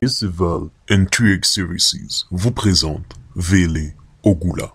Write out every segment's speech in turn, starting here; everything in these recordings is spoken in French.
Esteval and 3X Services vous présente Vele Ogula.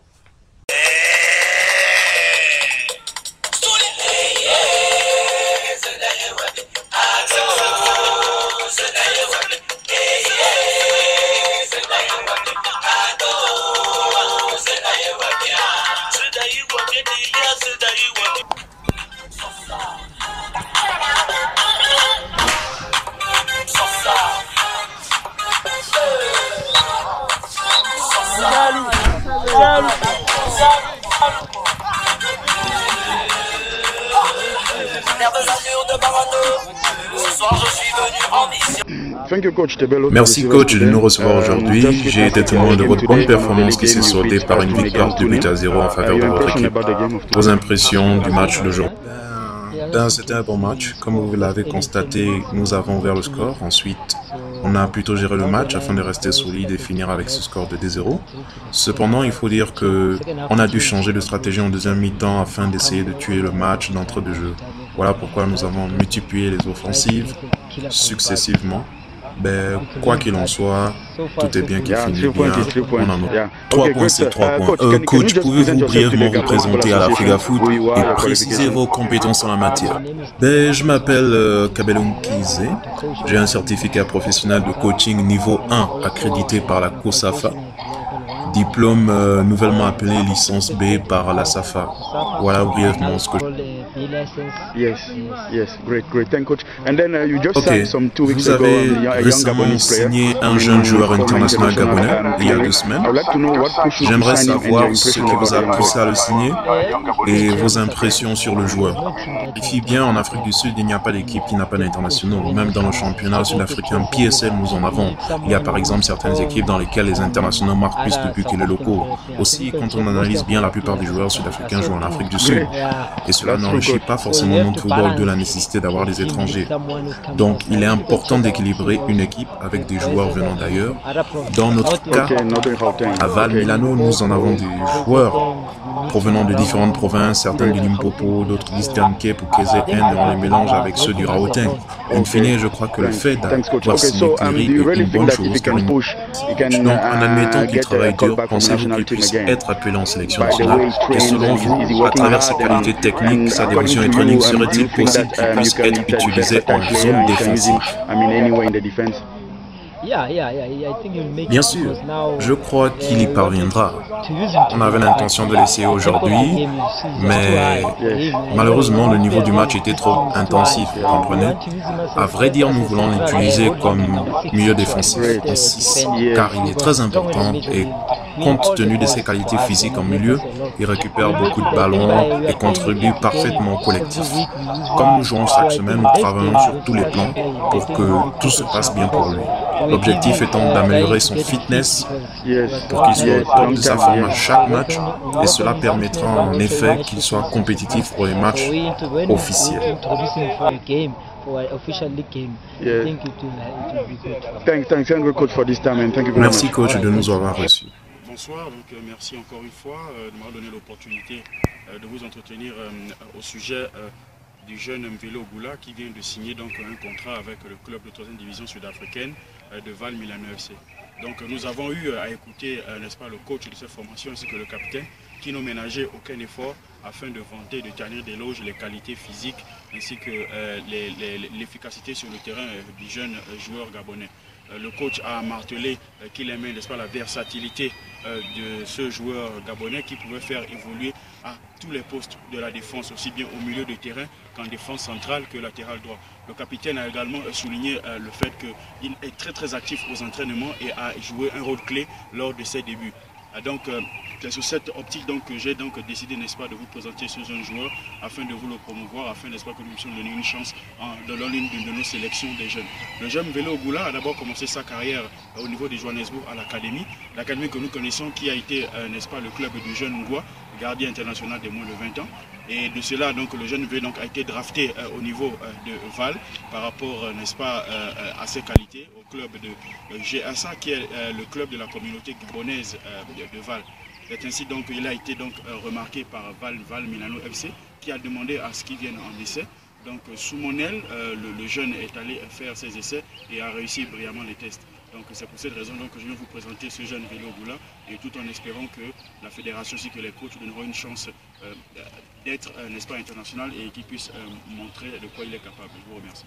Merci coach de nous recevoir aujourd'hui. J'ai été témoin de votre bonne performance qui s'est soldée par une victoire de 2-0 en faveur de votre équipe. Vos impressions du match d'aujourd'hui? C'était un bon match. Comme vous l'avez constaté, nous avons ouvert le score. Ensuite, on a plutôt géré le match afin de rester solide et finir avec ce score de 2-0. Cependant, il faut dire qu'on a dû changer de stratégie en deuxième mi-temps afin d'essayer de tuer le match d'entre-deux jeux. Voilà pourquoi nous avons multiplié les offensives successivement. Quoi qu'il en soit, tout est bien qui finit bien. On en a 3 points, c'est 3 points. Coach, pouvez-vous brièvement vous présenter à la FIGAFoot et préciser vos compétences en la matière? Je m'appelle Kabelum Kize. J'ai un certificat professionnel de coaching niveau 1 accrédité par la COSAFA. Diplôme nouvellement appelé licence B par la SAFA. Voilà brièvement ce que je... Vous avez récemment signé un jeune joueur international gabonais il y a 2 semaines. J'aimerais savoir ce qui vous a poussé à le signer et vos impressions sur le joueur. Vérifie bien, en Afrique du Sud, il n'y a pas d'équipe qui n'a pas d'internationaux. Même dans le championnat sud-africain PSL, nous en avons. Il y a par exemple certaines équipes dans lesquelles les internationaux marquent plus de buts que les locaux. Aussi, quand on analyse bien, la plupart des joueurs sud-africains jouent en Afrique du Sud. Et cela n'enrichit pas forcément notre football de la nécessité d'avoir des étrangers. Donc, il est important d'équilibrer une équipe avec des joueurs venant d'ailleurs. Dans notre cas, à Val Milano, nous en avons des joueurs provenant de différentes provinces, certains du Limpopo, d'autres d'Eastern Cape ou KZN, et on les mélange avec ceux du Rahotin. In fine, je crois que le fait d'avoir signé Cléry est une bonne chose. Donc, en admettant qu'il travaille dur, pensez-vous qu'il puisse être appelé en sélection nationale? Et selon vous, à travers sa qualité technique, sa dévotion électronique, serait-il possible qu'il puisse être utilisé en zone défensive? Bien sûr, je crois qu'il y parviendra. On avait l'intention de l'essayer aujourd'hui, mais malheureusement le niveau du match était trop intensif, vous comprenez? À vrai dire, nous voulons l'utiliser comme milieu défensif en 6, car il est très important et compte tenu de ses qualités physiques en milieu, il récupère beaucoup de ballons et contribue parfaitement au collectif. Comme nous jouons chaque semaine, nous travaillons sur tous les plans pour que tout se passe bien pour lui. L'objectif étant d'améliorer son fitness pour qu'il soit au top de sa forme à chaque match et cela permettra en effet qu'il soit compétitif pour les matchs officiels. Merci coach de nous avoir reçus. Bonsoir, donc merci encore une fois de m'avoir donné l'opportunité de vous entretenir au sujet du jeune Vele Ogula qui vient de signer donc un contrat avec le club de 3e division sud-africaine de Val Milano FC. Donc nous avons eu à écouter, n'est-ce pas, le coach de cette formation ainsi que le capitaine qui n'ont ménagé aucun effort afin de vanter, de tenir d'éloge les qualités physiques ainsi que l'efficacité sur le terrain du jeune joueur gabonais. Le coach a martelé qu'il aimait, n'est-ce pas, la versatilité de ce joueur gabonais qui pouvait faire évoluer à tous les postes de la défense, aussi bien au milieu de terrain qu'en défense centrale que latéral droit. Le capitaine a également souligné le fait qu'il est très actif aux entraînements et a joué un rôle clé lors de ses débuts. Donc c'est sur cette optique donc, que j'ai donc décidé, n'est-ce pas, de vous présenter ce jeune joueur afin de vous le promouvoir, afin, n'est-ce pas, que nous puissions donner une chance dans l'une de nos sélections des jeunes. Le jeune Vele Ogula a d'abord commencé sa carrière au niveau de Johannesburg à l'académie que nous connaissons, qui a été, n'est-ce pas, le club du jeune Ngwa, gardien international de moins de 20 ans. Et de cela, donc, le jeune Vele donc, a été drafté au niveau de Val par rapport, n'est-ce pas, à ses qualités au club de GSA, qui est le club de la communauté gabonaise de Val. C'est ainsi donc il a été donc remarqué par Val Milano FC qui a demandé à ce qu'il vienne en essai. Donc sous mon aile, le jeune est allé faire ses essais et a réussi brillamment les tests. Donc c'est pour cette raison que je viens vous présenter ce jeune Vélo Goula, et tout en espérant que la fédération ainsi que les coachs donneront une chance d'être, n'est-ce pas, international et qu'il puisse montrer de quoi il est capable. Je vous remercie.